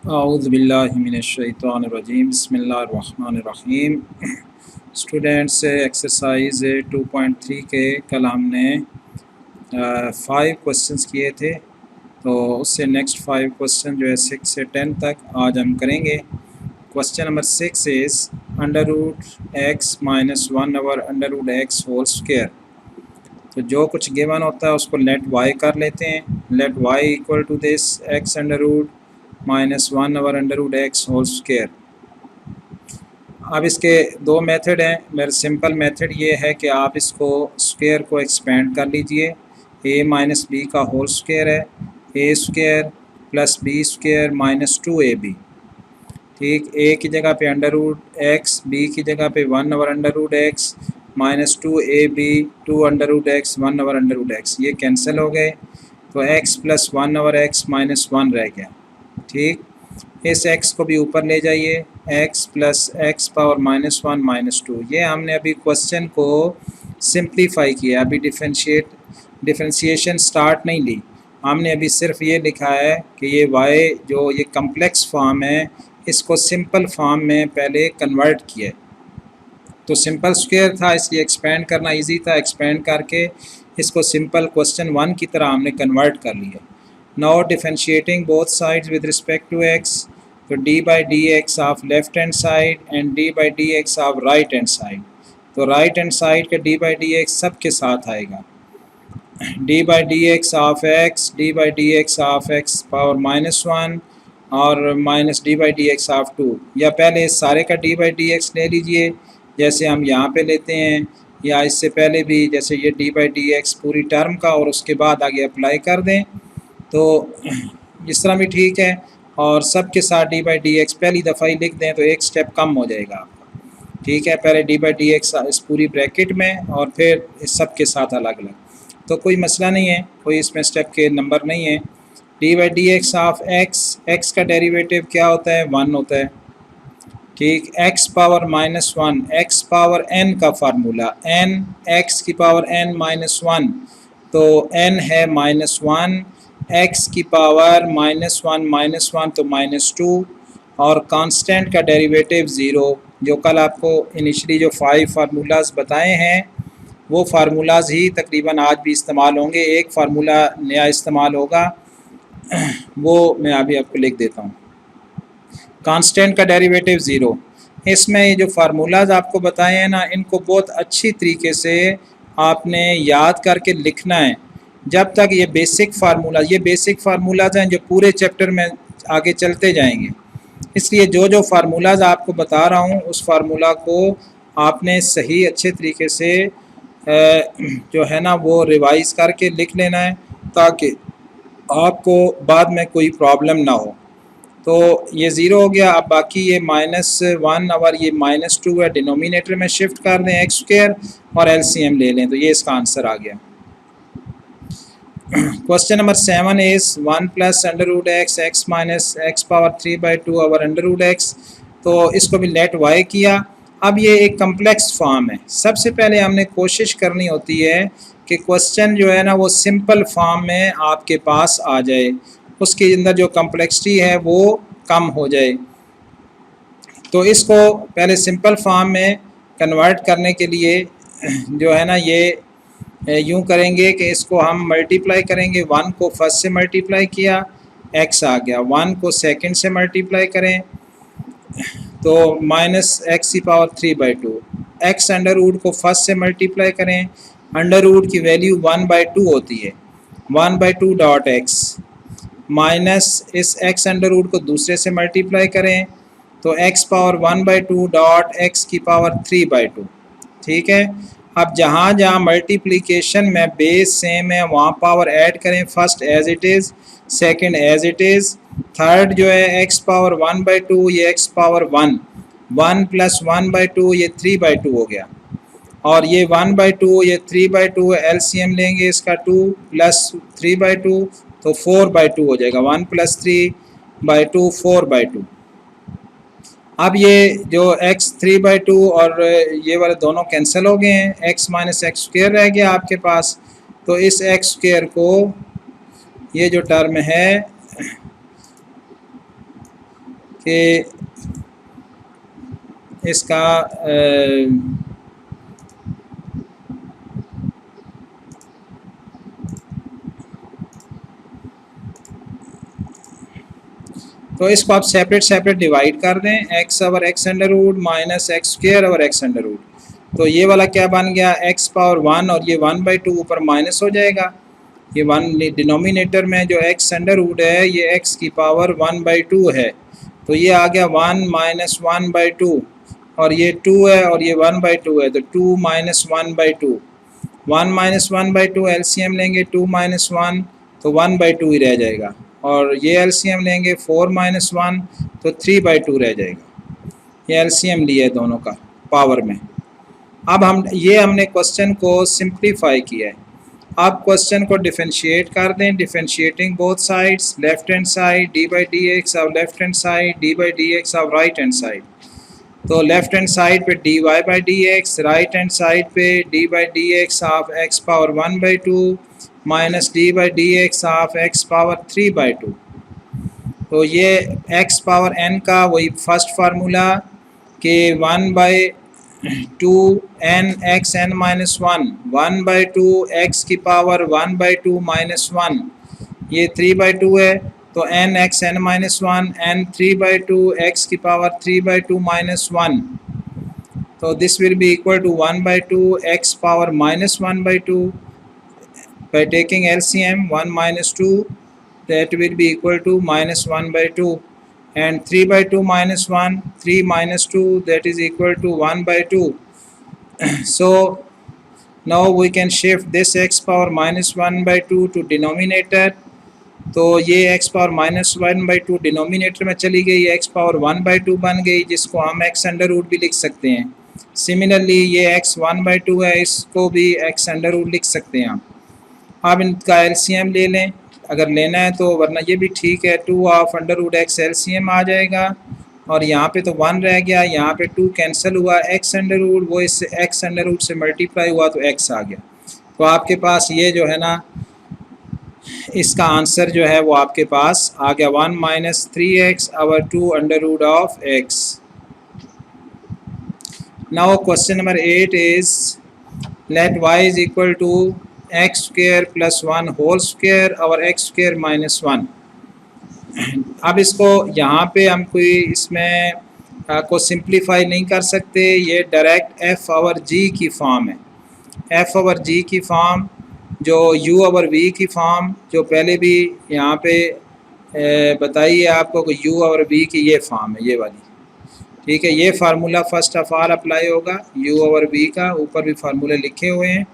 औज़ुबिल्लाहिमिनश्शैतानिर्रजीम बिस्मिल्लाहिर्रहमानिर्रहीम। Students, exercise 2.3 के कल हमने 5 क्वेश्चंस किए थे, तो उससे नेक्स्ट 5 क्वेश्चन जो है 6 से 10 तक आज हम करेंगे। Question number 6 is under root x minus 1/√x whole square. तो जो कुछ गिवन होता है उसको लेट वाई कर लेते हैं। Let y equal to this x under root minus 1/√x whole square. अब इसके दो मेथड हैं। मेरा सिंपल मेथड ये है कि आप इसको स्क्वायर को एक्सपेंड कर लीजिए। a माइनस बी का होल स्क्वायर है, a square plus b square minus 2ab। ठीक, a की जगह पे अंडर रूट एक्स, बी की जगह पे 1/√x minus 2ab 2/√x 1/√x, ये कैंसिल हो गए तो x प्लस 1/x माइनस 1 रह गया। ठीक, इस x को भी ऊपर ले जाइए, x plus x power minus 1 minus 2। ये हमने अभी क्वेश्चन को सिंप्लीफाई किया, अभी डिफरेंशिएशन स्टार्ट नहीं ली। हमने अभी सिर्फ ये लिखा है कि ये y जो ये कम्प्लेक्स फॉर्म है इसको सिंपल फॉर्म में पहले कन्वर्ट किया। तो सिंपल स्क्वायर था इसलिए एक्सपेंड करना इजी था, एक्सपेंड करके इसको सिंपल क्वेश्चन 1 की तरह हमने कन्वर्ट कर लिया। Now differentiating both sides with respect to x, तो d by D x of left hand side and d by D x of right hand side. तो राइट हैंड साइड का d by D x सब के साथ आएगा। D by D x of x, d by D x of x power minus 1 और minus D by D x of 2। या पहले इस सारे का डी बाई डी एक्स ले लीजिए जैसे हम यहाँ पे लेते हैं, या इससे पहले भी जैसे ये डी बाई डी एक्स पूरी टर्म का और उसके बाद आगे अप्लाई कर दें तो इस तरह भी ठीक है। और सब के साथ डी बाई डी एक्स पहली दफ़ा ही लिख दें तो एक स्टेप कम हो जाएगा आपका। ठीक है, पहले डी बाई डी एक्स इस पूरी ब्रैकेट में और फिर इस सब के साथ अलग अलग, तो कोई मसला नहीं है, कोई इसमें स्टेप के नंबर नहीं है। D by D x of x, x का डेरिवेटिव क्या होता है? 1 होता है। ठीक, x power minus 1, x power n का फार्मूला n, एक्स की पावर n माइनस 1, तो n है -1, x की पावर -1 तो -2, और कांस्टेंट का डेरिवेटिव 0। जो कल आपको इनिशियली जो 5 फार्मूलाज बताए हैं वो फार्मूलाज ही तकरीबन आज भी इस्तेमाल होंगे। एक फार्मूला नया इस्तेमाल होगा, वो मैं अभी आपको लिख देता हूँ। कांस्टेंट का डेरिवेटिव 0। इसमें ये जो फार्मूलाज आपको बताए हैं ना, इनको बहुत अच्छी तरीके से आपने याद करके लिखना है। जब तक ये बेसिक फार्मूलाज हैं जो पूरे चैप्टर में आगे चलते जाएंगे, इसलिए जो जो फार्मूलाज आपको बता रहा हूँ उस फार्मूला को आपने सही अच्छे तरीके से जो है ना वो रिवाइज़ करके लिख लेना है ताकि आपको बाद में कोई प्रॉब्लम ना हो। तो ये 0 हो गया। अब बाकी ये -1 और ये -2 है, डिनोमिनेटर में शिफ्ट कर दें एक्स स्क्वायर और एलसीएम ले लें, तो ये इसका आंसर आ गया। Question number 7 is 1 plus √x x minus x power 3/2 over √x। तो इसको भी लेट वाई किया। अब ये एक कम्प्लेक्स फॉर्म है। सबसे पहले हमने कोशिश करनी होती है कि क्वेश्चन जो है ना वो सिंपल फॉर्म में आपके पास आ जाए, उसके अंदर जो कम्प्लेक्सिटी है वो कम हो जाए। तो इसको पहले सिंपल फॉर्म में कन्वर्ट करने के लिए जो है ना ये यूँ करेंगे कि इसको हम मल्टीप्लाई करेंगे। 1 को फर्स्ट से मल्टीप्लाई किया, x आ गया। 1 को सेकंड से मल्टीप्लाई करें तो -x की पावर 3/2। x अंडर रूट को फर्स्ट से मल्टीप्लाई करें, अंडर रूट की वैल्यू 1/2 होती है, 1/2 डॉट x, माइनस इस x अंडर रूट को दूसरे से मल्टीप्लाई करें तो x पावर 1/2 डॉट x की पावर 3/2। ठीक है, अब जहाँ जहाँ मल्टीप्लिकेशन में बेस सेम है वहाँ पावर ऐड करें। First as it is, second as it is, third जो है x पावर 1/2 ये x पावर 1, 1 प्लस 1/2 ये 3/2 हो गया, और ये 1/2 ये 3/2 एलसीएम लेंगे इसका 2 प्लस 3/2 तो 4/2 हो जाएगा। 1 प्लस 3/2 4/2। अब ये जो x 3/2 और ये वाले दोनों कैंसिल हो गए हैं, x माइनस एक्स स्क्वायर रह गया आपके पास। तो इस x स्क्वायर को ये जो टर्म है कि इसका तो इसको आप सेपरेट सेपरेट डिवाइड कर दें, x over x under root minus x square over x under root. तो ये वाला क्या बन गया, एक्स पावर 1 और ये 1/2 ऊपर माइनस हो जाएगा। ये 1 डिनोमिनेटर में जो एक्स अंडर रूट है ये एक्स की पावर 1/2 है, तो ये आ गया 1 माइनस 1/2 और ये 2 है और ये 1/2 है, तो 2 माइनस 1/2, 1 माइनस 1/2 एलसीएम लेंगे 2 माइनस 1 तो 1/2 ही रह जाएगा, और ये एलसीएम लेंगे 4 माइनस 1 तो 3/2 रह जाएगा। ये एलसीएम लिया है दोनों का पावर में। अब हमने क्वेश्चन को सिंप्लीफाई किया है। आप क्वेश्चन को डिफरेंशिएट कर दें, differentiating both sides, left hand side D by D x of left hand side D by D x of right hand side. तो लेफ्ट हैंड साइड पे D Y by D X, right hand side पे D by D x of x power 1/2 minus D by D x of x power 3/2। तो ये x power N का वही first formula कि 1/2 n x N minus 1/2 x की power 1/2 minus 1, ये 3/2 है, तो n x N minus 1 n 3/2 x की पावर 3/2 माइनस 1, तो this will be equal to 1/2 x power minus 1/2 by taking LCM 1 minus 2 that will be equal to minus 1/2, and 3/2 minus 1 3 minus 2 that is equal to 1/2. So now we can shift this x power minus 1/2 to denominator, तो ये x power minus 1/2 denominator में चली गई, x power 1/2 बन गई, जिसको हम x under root भी लिख सकते हैं। सिमिलरली ये x 1/2 है, इसको भी x अंडर रूट लिख सकते हैं आप। आप इनका एलसीएम ले लें अगर लेना है तो, वरना ये भी ठीक है, 2 of under root X LCM आ जाएगा, और यहाँ पे तो 1 रह गया, यहाँ पे 2 कैंसिल हुआ, एक्स अंडर रूट वो इससे एक्स अंडर रूट से मल्टीप्लाई हुआ तो एक्स आ गया। तो आपके पास ये जो है ना, इसका आंसर जो है वो आपके पास आ गया 1 minus 3x over 2 under root of x. Now question number 8 is let y is equal to x square plus 1 whole square और एक्स स्क्वेयर माइनस 1। अब इसको यहाँ पे हम कोई इसमें को सिंप्लीफाई नहीं कर सकते, ये डायरेक्ट एफ ओवर जी की फॉर्म है। एफ ओवर जी की फॉर्म जो यू ओवर वी की फॉर्म जो पहले भी यहाँ पे बताई है आपको कि यू ओवर वी की ये फॉर्म है, ये वाली, ठीक है। ये formula first of all apply होगा यू ओवर वी का, ऊपर भी फार्मूले लिखे हुए हैं,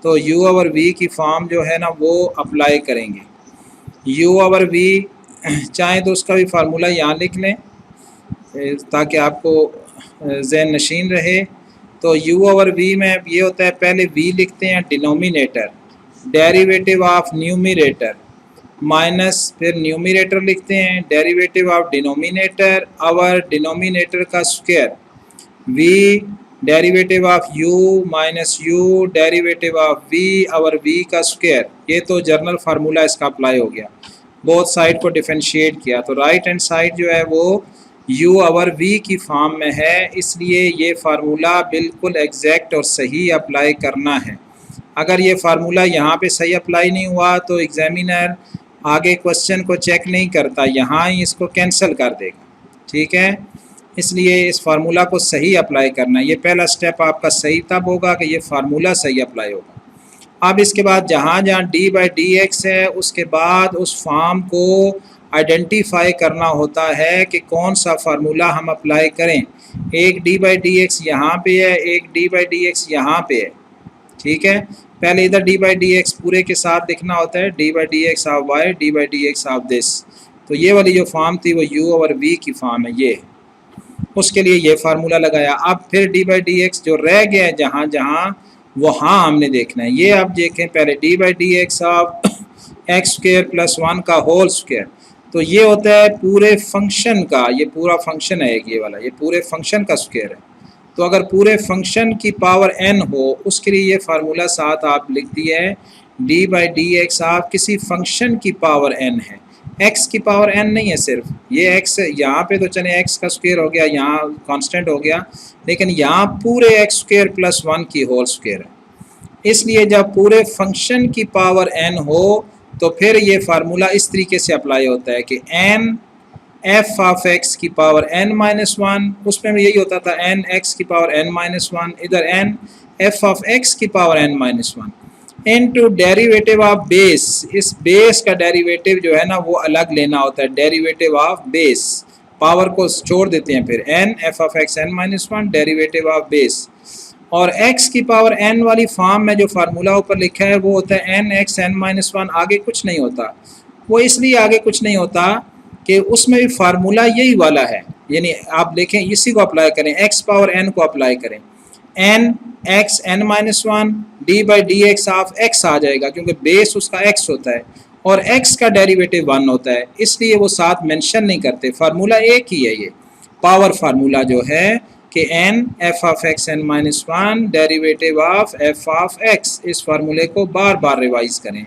तो u ओवर v की फॉर्म जो है ना वो अप्लाई करेंगे। u ओवर v चाहें तो उसका भी फार्मूला यहाँ लिख लें ताकि आपको ज़हन नशीन रहे। तो u ओवर v में ये होता है, पहले v लिखते हैं denominator, derivative of numerator, minus फिर न्यूमिरेटर लिखते हैं derivative of denominator over denominator का square, v derivative of u minus u derivative of v और v का स्क्वायर। ये तो जर्नल फार्मूला इसका अप्लाई हो गया, बोथ साइड को डिफरेंशिएट किया, तो राइट हैंड साइड जो है वो u ओवर v की फॉर्म में है, इसलिए ये फार्मूला बिल्कुल एग्जैक्ट और सही अप्लाई करना है। अगर ये फार्मूला यहाँ पे सही अप्लाई नहीं हुआ तो एग्जामिनर आगे क्वेश्चन को चेक नहीं करता, यहाँ ही इसको कैंसिल कर देगा, ठीक है। इसलिए इस फार्मूला को सही अप्लाई करना है, ये पहला स्टेप आपका सही तब होगा कि ये फार्मूला सही अप्लाई होगा। अब इसके बाद जहाँ जहाँ डी बाई डी एक्स है उसके बाद उस फॉर्म को आइडेंटिफाई करना होता है कि कौन सा फार्मूला हम अप्लाई करें। एक डी बाई डी एक्स यहाँ पे है, एक डी बाई डी एक्स यहाँ पे है, ठीक है। पहले इधर डी बाई डी एक्स पूरे के साथ लिखना होता है, d by D x of y d by D x of this, तो ये वाली जो फॉर्म थी वो यू ओवर वी की फॉर्म है, ये उसके लिए ये फार्मूला लगाया। अब फिर डी बाई डी एक्स जो रह गया है जहाँ जहाँ वहाँ हमने देखना है। ये आप देखें पहले D by D x of x square plus 1 का होल स्क्वेयर, तो ये होता है पूरे फंक्शन का, ये पूरा फंक्शन है ये वाला, ये पूरे फंक्शन का स्क्वेयर है। तो अगर पूरे फंक्शन की पावर n हो उसके लिए ये फार्मूला साथ आप लिख दिए है d by D x of किसी फंक्शन की पावर n है, एक्स की पावर एन नहीं है सिर्फ, ये एक्स यहाँ पे तो चले एक्स का स्क्वायर हो गया, यहाँ कांस्टेंट हो गया, लेकिन यहाँ पूरे एक्स स्क्वायर प्लस 1 की होल स्क्वायर है। इसलिए जब पूरे फंक्शन की पावर एन हो तो फिर ये फार्मूला इस तरीके से अप्लाई होता है कि एन एफ ऑफ एक्स की पावर एन माइनस वन, उसमें भी यही होता था एन एक्स की पावर एन माइनस वन, इधर एन एफ ऑफ एक्स की power n minus one into derivative of base. इस बेस का डेरिवेटिव जो है ना वो अलग लेना होता है, डेरिवेटिव ऑफ बेस, पावर को छोड़ देते हैं फिर n f of x N minus one derivative of base. और x की पावर n वाली फॉर्म में जो फार्मूला ऊपर लिखा है वो होता है n x N minus one, आगे कुछ नहीं होता। वो इसलिए आगे कुछ नहीं होता कि उसमें भी फार्मूला यही वाला है, यानी आप देखें इसी को अप्लाई करें, x पावर n को अप्लाई करें, n x N minus one D by D x of X आ जाएगा, क्योंकि बेस उसका x होता है और x का डेरिवेटिव 1 होता है, इसलिए वो साथ मेंशन नहीं करते, फार्मूला एक ही है ये पावर फार्मूला जो है कि n f of x N minus one derivative of f of x. इस फार्मूले को बार बार रिवाइज करें,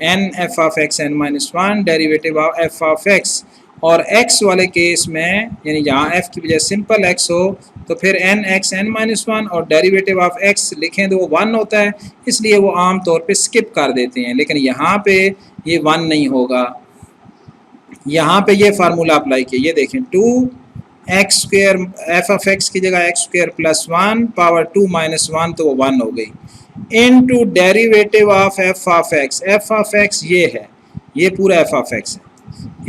n f of x N minus one derivative of f of x. और x वाले केस में यानी जहाँ f की बजाय सिंपल x हो तो फिर n x N minus one और डेरिवेटिव ऑफ x लिखें तो वो 1 होता है, इसलिए वो आम तौर पे स्किप कर देते हैं। लेकिन यहाँ पे ये 1 नहीं होगा, यहाँ पे ये फार्मूला अप्लाई किया, ये देखें 2 x square F of x की जगह x square plus 1 power 2 minus 1 तो वो 1 हो गई, into derivative of f of x. F of x ये है, ये पूरा एफ ऑफ एक्स है,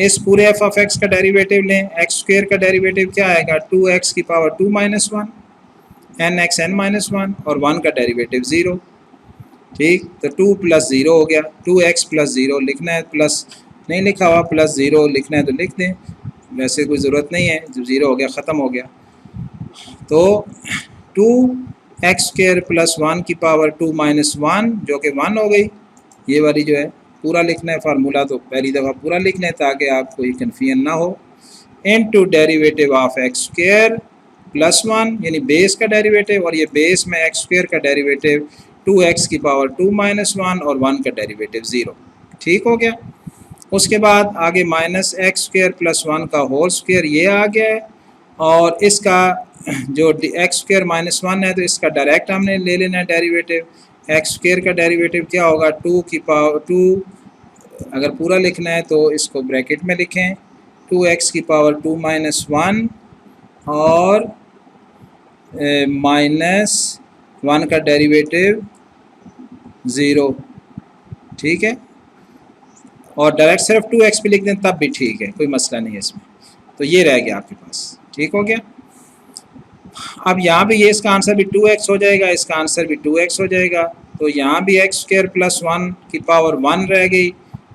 इस पूरे एफ ऑफ एक्स का डेरिवेटिव लें, एक्स स्क्वेयर का डेरिवेटिव क्या आएगा 2x की power 2 minus one n x N minus one और 1 का डेरिवेटिव 0। ठीक, तो 2 प्लस 0 हो गया, 2x प्लस 0 लिखना है, प्लस नहीं लिखा हुआ प्लस 0 लिखना है तो लिख दें, वैसे कोई ज़रूरत नहीं है, जब 0 हो गया ख़त्म हो गया। तो 2x स्क्वेयर प्लस 1 की पावर 2 माइनस वन जो कि 1 हो गई, ये वाली जो है पूरा लिखना है फार्मूला, तो पहली दफ़ा पूरा लिख लें ताकि आपको कोई कन्फ्यूजन ना हो। Into derivative of x square plus 1 यानी बेस का डेरिवेटिव, और ये बेस में एक्स स्क्वेयर का डेरिवेटिव 2x की पावर 2 माइनस वन और 1 का डेरिवेटिव 0। ठीक हो गया। उसके बाद आगे माइनस एक्स स्क्वेयर प्लस 1 का होल स्क्वेयर ये आ गया है, और इसका जो एक्स स्क्वेयर माइनस 1 है तो इसका डायरेक्ट हमने ले लेना है डेरिवेटिव। एक्स स्क्वेयर का डेरिवेटिव क्या होगा 2 की पावर 2, अगर पूरा लिखना है तो इसको ब्रैकेट में लिखें 2x की पावर 2 माइनस वन और माइनस 1 का डेरिवेटिव 0। ठीक है, और डायरेक्ट सिर्फ 2x भी लिख दें तब भी ठीक है, कोई मसला नहीं है इसमें। तो ये रह गया आपके पास, ठीक हो गया। अब यहाँ भी ये इसका आंसर भी 2x हो जाएगा, इसका आंसर भी 2x हो जाएगा, तो यहाँ भी एक्स स्क्वेयर प्लस 1 की पावर 1 रह गई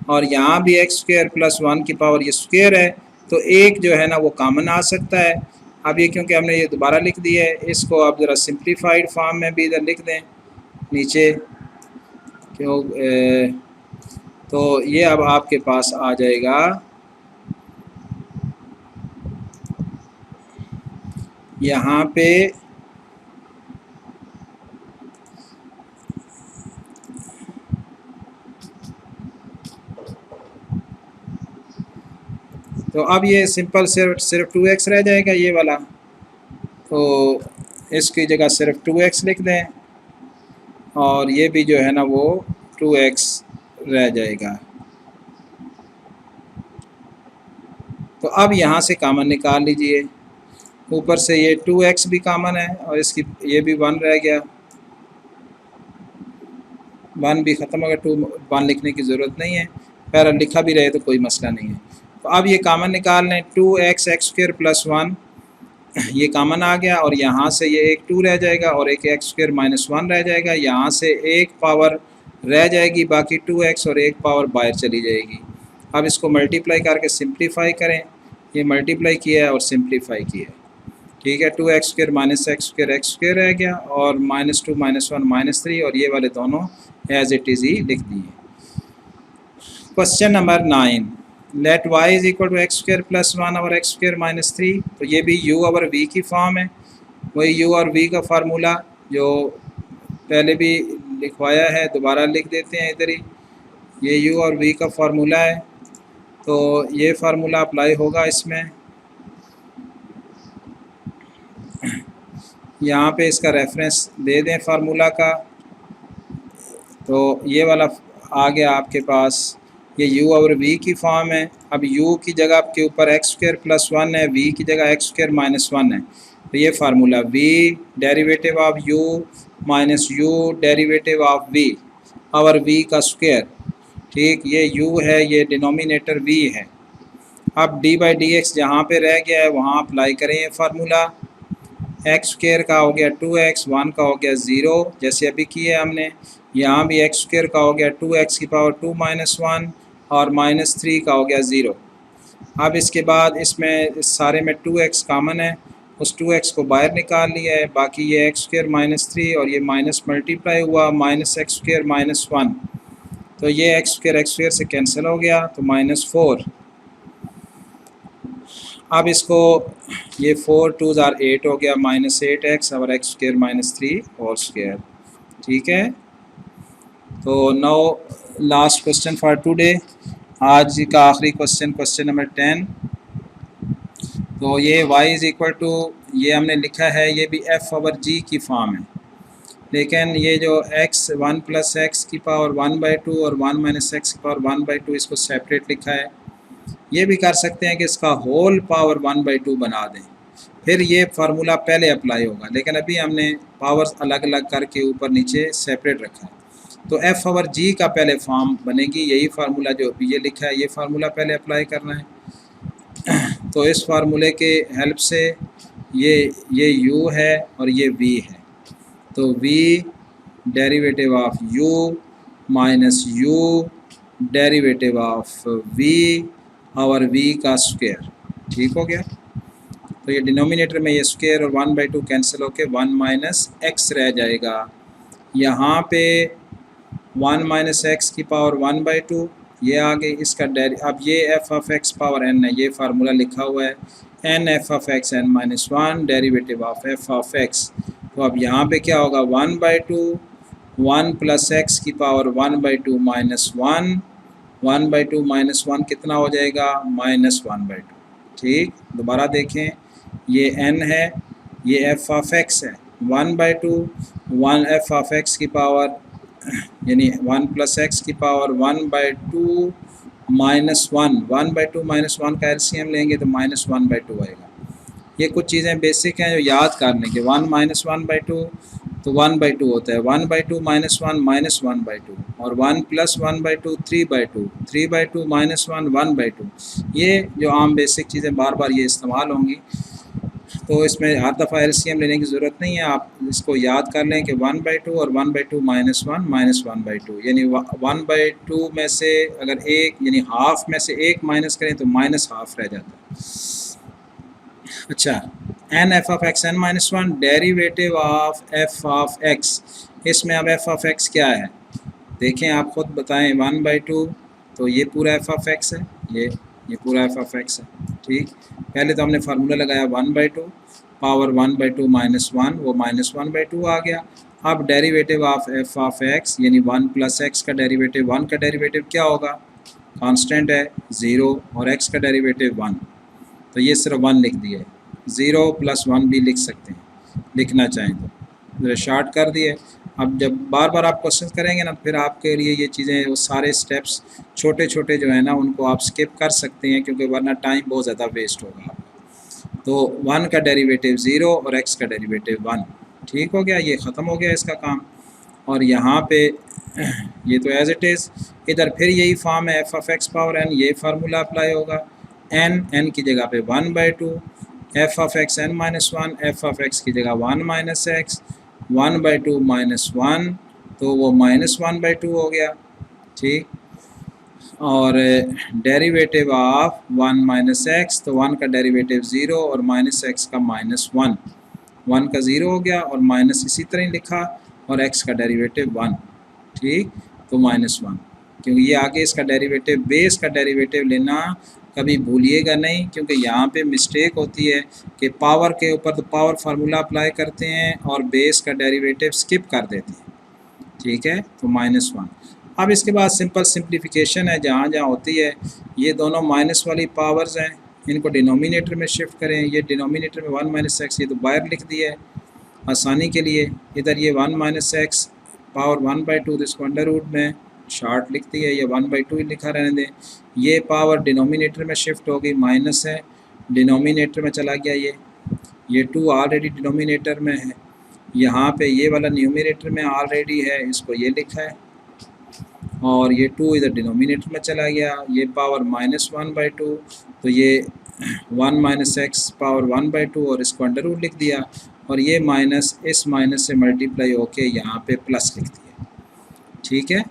और यहाँ भी एक्स स्क्वेयर प्लस 1 की पावर ये स्क्वेयर है, तो एक जो है ना वो कॉमन आ सकता है। अब ये क्योंकि हमने ये दोबारा लिख दिया है, इसको आप ज़रा सिंप्लीफाइड फॉर्म में भी इधर लिख दें नीचे, क्यों तो ये अब आपके पास आ जाएगा यहाँ पे तो अब ये सिंपल सिर्फ 2x रह जाएगा ये वाला, तो इसकी जगह सिर्फ 2x लिख दें और ये भी जो है ना वो 2x रह जाएगा। तो अब यहाँ से कॉमन निकाल लीजिए, ऊपर से ये 2x भी कॉमन है और इसकी ये भी 1 रह गया, 1 भी ख़त्म हो गया, 1 लिखने की ज़रूरत नहीं है, पहले लिखा भी रहे तो कोई मसला नहीं है। तो अब ये कॉमन निकाल लें, 2x एक्स स्क्वेयर प्लस 1 ये कॉमन आ गया और यहाँ से ये एक 2 रह जाएगा और एक एक्स स्क्वेयर माइनस 1 रह जाएगा, यहाँ से एक पावर रह जाएगी, बाकी 2x और एक पावर बाहर चली जाएगी। अब इसको मल्टीप्लाई करके सिंप्लीफाई करें, ये मल्टीप्लाई किया है और सिंप्लीफाई किया है, ठीक है। 2x square minus x square रह गया और -2 -1 -3 और ये वाले दोनों एज इट इज़ ही लिख दिए। Question number 9, let y is equal to x square plus 1 और एक्स स्क्वेयर माइनस 3। तो ये भी u ओवर v की फॉर्म है, वही u और v का फार्मूला जो पहले भी लिखवाया है दोबारा लिख देते हैं इधर ही, ये u और v का फार्मूला है। तो ये फार्मूला अप्लाई होगा इसमें। यहाँ पे इसका रेफरेंस दे दें फार्मूला का, तो ये वाला आ गया आपके पास। ये u और v की फॉर्म है। अब u की जगह आपके ऊपर एक्स स्क्वायर प्लस 1 है, v की जगह एक्स स्क्वायर माइनस 1 है। तो ये formula v derivative of u minus u derivative of v और v का स्क्वायर, ठीक। ये u है, ये डिनोमिनेटर v है। अब d बाई डी एक्स जहाँ पर रह गया है वहाँ अप्लाई करें ये फार्मूला। एक्स स्क्वायर का हो गया 2x, 1 का हो गया 0 जैसे अभी किए हमने। यहाँ भी एक्स स्क्वायर का हो गया 2x की पावर 2 माइनस 1 और माइनस 3 का हो गया 0। अब इसके बाद इसमें इस सारे में 2x कॉमन है, उस 2x को बाहर निकाल लिया है। बाकी ये एक्स स्क्वायर माइनस 3 और ये माइनस मल्टीप्लाई हुआ माइनस एक्स स्क्वायर माइनस 1, तो ये एक्स स्क्वायर से कैंसिल हो गया, तो माइनस 4। अब इसको ये 4 2 ज़ार 8 हो गया, माइनस 8x और x square minus 3 whole square, ठीक है। तो now last question for today, आज का आखिरी क्वेश्चन, क्वेश्चन नंबर 10। तो ये y इज़ इक्वल टू, ये हमने लिखा है, ये भी f ओवर g की फॉर्म है, लेकिन ये जो x 1 प्लस एक्स की पावर 1/2 और 1 माइनस एक्स की पावर 1/2 इसको सेपरेट लिखा है। ये भी कर सकते हैं कि इसका होल पावर 1/2 बना दें, फिर ये फार्मूला पहले अप्लाई होगा, लेकिन अभी हमने पावर्स अलग अलग करके ऊपर नीचे सेपरेट रखा है। तो f ओवर g का पहले फॉर्म बनेगी, यही फार्मूला जो अभी ये लिखा है, ये फार्मूला पहले अप्लाई करना है। तो इस फार्मूले के हेल्प से ये u है और ये v है, तो v derivative of u minus u derivative of v और v का स्क्वायर, ठीक हो गया। तो ये डिनोमिनेटर में ये स्क्वायर और 1/2 कैंसिल होके 1 माइनस एक्स रह जाएगा। यहाँ पे 1 माइनस एक्स की पावर 1/2 ये आ गई, इसका अब ये f of x power n है, ये फार्मूला लिखा हुआ है n f of x n minus 1 derivative of f of x। तो अब यहाँ पे क्या होगा, 1/2 1 प्लस एक्स की पावर 1/2 माइनस 1, 1/2 माइनस 1 कितना हो जाएगा, माइनस 1/2, ठीक। दोबारा देखें, ये n है, ये f ऑफ x है, 1/2 1 f ऑफ x की पावर यानी 1 प्लस एक्स की पावर 1/2 माइनस 1, 1/2 माइनस 1 का एलसीएम लेंगे तो माइनस 1/2 आएगा। ये कुछ चीज़ें बेसिक हैं जो याद करने के। 1 माइनस 1/2 तो 1/2 होता है, 1/2 माइनस 1 माइनस 1/2 और 1 प्लस 1/2 3/2, 3/2 माइनस 1 1/2। ये जो आम बेसिक चीज़ें बार बार ये इस्तेमाल होंगी, तो इसमें हर दफ़ा एलसीएम लेने की ज़रूरत नहीं है। आप इसको याद कर लें कि 1/2 और 1/2 माइनस 1 माइनस 1/2, यानी 1/2 में से अगर एक यानी हाफ में से एक माइनस करें तो माइनस हाफ रह जाता है। अच्छा, n f of x N minus 1 derivative of f of x, इसमें अब एफ ऑफ एक्स क्या है देखें, आप ख़ुद बताएं। 1/2 तो ये पूरा एफ ऑफ एक्स है, ये पूरा एफ ऑफ एक्स है, ठीक। पहले तो हमने फार्मूला लगाया 1/2 पावर 1/2 माइनस 1, वो माइनस 1/2 आ गया। अब derivative of f of x यानी 1 प्लस एक्स का डेरिवेटिव, 1 का डेरिवेटिव क्या होगा, कांस्टेंट है 0 और x का डेरिवेटिव 1, तो ये सिर्फ 1 लिख दिया है। 0 प्लस 1 भी लिख सकते हैं लिखना चाहें तो, ज़रा शार्ट कर दिए। अब जब बार बार आप क्वेश्चन करेंगे ना, फिर आपके लिए ये चीज़ें, वो सारे स्टेप्स छोटे छोटे जो है ना, उनको आप स्किप कर सकते हैं, क्योंकि वरना टाइम बहुत ज़्यादा वेस्ट होगा आपका। तो 1 का डेरिवेटिव 0 और x का डेरिवेटिव 1, ठीक हो गया, ये ख़त्म हो गया इसका काम। और यहाँ पे ये तो एज इट इज़, इधर फिर यही फॉर्म है, F of x power n, ये फार्मूला अप्लाई होगा। n की जगह पे 1/2, F of x n minus 1, F of x की जगह 1 माइनस एक्स, 1/2 माइनस 1, तो वो माइनस 1/2 हो गया, ठीक। और डेरिवेटिव ऑफ 1 माइनस एक्स, तो 1 का डेरिवेटिव 0 और माइनस एक्स का माइनस 1, 1 का 0 हो गया और माइनस इसी तरह ही लिखा, और x का डेरिवेटिव 1, ठीक, तो माइनस 1, क्योंकि ये आगे इसका डेरिवेटिव, बेस का डेरिवेटिव लेना कभी भूलिएगा नहीं, क्योंकि यहाँ पे मिस्टेक होती है कि पावर के ऊपर तो पावर फार्मूला अप्लाई करते हैं और बेस का डेरिवेटिव स्किप कर देते हैं, ठीक है। तो माइनस 1। अब इसके बाद सिंपल सिंप्लीफिकेशन है, जहाँ जहाँ होती है ये दोनों माइनस वाली पावर्स हैं, इनको डिनोमिनेटर में शिफ्ट करें। ये डिनोमिनेटर में 1 माइनस एक्स, ये तो बाहर लिख दिया है आसानी के लिए। इधर ये 1 माइनस एक्स पावर 1/2, तो इसको अंडर रूट में शार्ट लिख दिया, ये 1/2 ही लिखा रहने दें। ये पावर डिनोमिनेटर में शिफ्ट हो गई, माइनस है डिनोमिनेटर में चला गया, ये 2 ऑलरेडी डिनोमिनेटर में है, यहाँ पे ये वाला न्यूमरेटर में ऑलरेडी है, इसको ये लिखा है, और ये 2 इधर डिनोमिनेटर में चला गया, ये पावर -1/2, तो ये 1 माइनस एक्स पावर 1/2 और इसको अंडर रूट लिख दिया, और ये माइनस इस माइनस से मल्टीप्लाई होके यहाँ पे प्लस लिख दिया। ठीक है,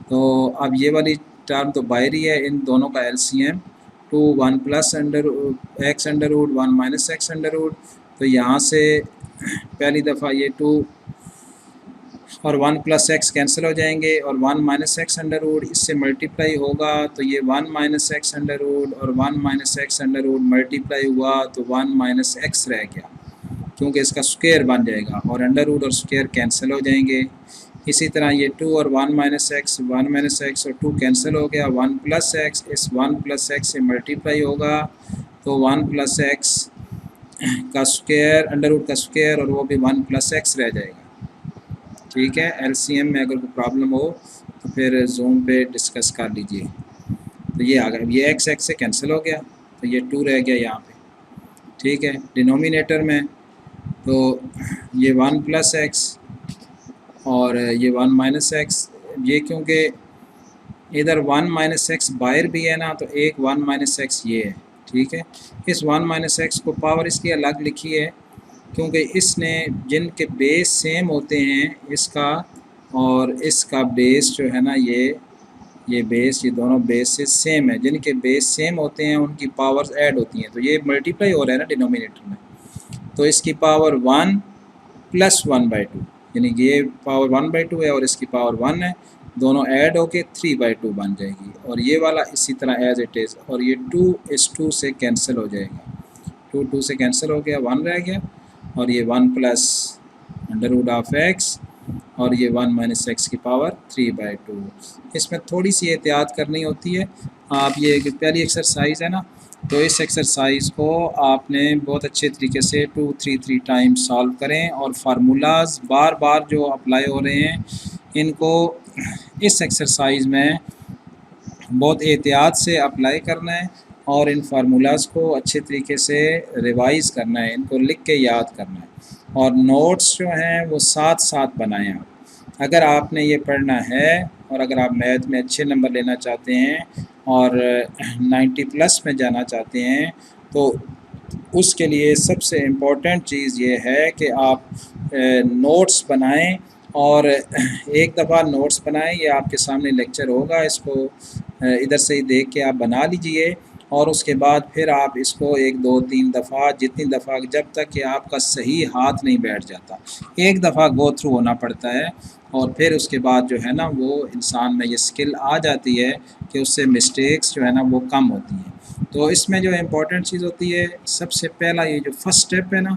तो अब ये वाली टर्म तो बाहरी है, इन दोनों का LCM 2 1 plus x under root 1 minus x under root, तो यहाँ से पहली दफ़ा ये 2 और 1 प्लस एक्स कैंसिल हो जाएंगे, और 1 माइनस एक्स अंडर रूट इससे मल्टीप्लाई होगा, तो ये 1 माइनस एक्स अंडर रूट और 1 minus x under root multiply हुआ तो 1 माइनस एक्स रह गया, क्योंकि इसका स्क्वायर बन जाएगा, और अंडर रूट और स्क्वायर कैंसिल हो जाएंगे। इसी तरह ये 2 और 1 माइनस एक्स और 2 कैंसिल हो गया, 1 प्लस एक्स इस 1 प्लस एक्स से मल्टीप्लाई होगा, तो 1 प्लस एक्स का स्क्वायर अंडर रूट का स्क्वायर, और वो भी 1 प्लस एक्स रह जाएगा। ठीक है, एलसीएम में अगर कोई प्रॉब्लम हो तो फिर जूम पे डिस्कस कर लीजिए। तो ये आ गया, ये एक्स एक्स से कैंसिल हो गया, तो ये 2 रह गया यहाँ पे। ठीक है, डिनोमिनेटर में तो ये 1 प्लस एक्स और ये 1 माइनस एक्स, ये क्योंकि इधर 1 माइनस एक्स बाहर भी है ना, तो एक 1 माइनस एक्स ये है। ठीक है, इस 1 माइनस एक्स को पावर इसकी अलग लिखी है, क्योंकि इसने जिनके बेस सेम होते हैं, इसका और इसका बेस जो है ना, ये बेस, ये दोनों बेस से सेम है, जिनके बेस सेम होते हैं उनकी पावर्स ऐड होती हैं, तो ये मल्टीप्लाई हो रहा है ना डिनोमिनेटर में, तो इसकी पावर 1 प्लस 1/2, यानी कि ये पावर 1/2 है और इसकी पावर 1 है, दोनों ऐड होके 3/2 बन जाएगी, और ये वाला इसी तरह एज इट इज़, और ये 2 इस 2 से कैंसिल हो जाएगा, 2 से कैंसिल हो गया, 1 रह गया, और ये 1 plus under root of x, और ये 1 माइनस एक्स की पावर 3/2। इसमें थोड़ी सी एहतियात करनी होती है। आप ये पहली एक्सरसाइज है ना, तो इस एक्सरसाइज को आपने बहुत अच्छे तरीके से 2-3 टाइम्स सॉल्व करें, और फार्मूलाज बार बार जो अप्लाई हो रहे हैं इनको इस एक्सरसाइज में बहुत एहतियात से अप्लाई करना है, और इन फार्मूलाज को अच्छे तरीके से रिवाइज़ करना है, इनको लिख के याद करना है, और नोट्स जो हैं वो साथ साथ बनाएं आप। अगर आपने ये पढ़ना है और अगर आप मैथ में अच्छे नंबर लेना चाहते हैं और 90+ में जाना चाहते हैं, तो उसके लिए सबसे इम्पोर्टेंट चीज़ ये है कि आप नोट्स बनाएं, और एक दफ़ा नोट्स बनाएं, ये आपके सामने लेक्चर होगा, इसको इधर से ही देख के आप बना लीजिए, और उसके बाद फिर आप इसको 1-2-3 दफ़ा, जितनी दफ़ा, जब तक कि आपका सही हाथ नहीं बैठ जाता, एक दफ़ा गो थ्रू होना पड़ता है, और फिर उसके बाद जो है ना वो इंसान में ये स्किल आ जाती है कि उससे मिस्टेक्स जो है ना वो कम होती हैं। तो इसमें जो इम्पोर्टेंट चीज़ होती है, सबसे पहला ये जो फर्स्ट स्टेप है ना,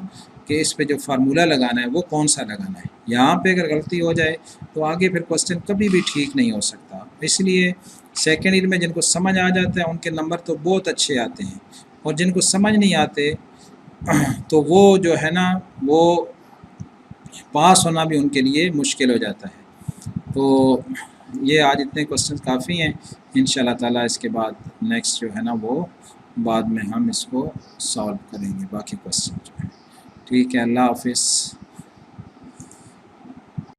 कि इस पे जो फार्मूला लगाना है वो कौन सा लगाना है। यहाँ पे अगर गलती हो जाए तो आगे फिर क्वेश्चन कभी भी ठीक नहीं हो सकता। इसलिए सेकेंड ईयर में जिनको समझ आ जाता है उनके नंबर तो बहुत अच्छे आते हैं, और जिनको समझ नहीं आते तो वो जो है ना वो पास होना भी उनके लिए मुश्किल हो जाता है। तो ये आज इतने क्वेश्चन काफ़ी हैं, इंशाल्लाह ताला इसके बाद नेक्स्ट जो है ना वो बाद में हम इसको सॉल्व करेंगे बाकी क्वेश्चन जो है। ठीक है, अल्लाह हाफिज़।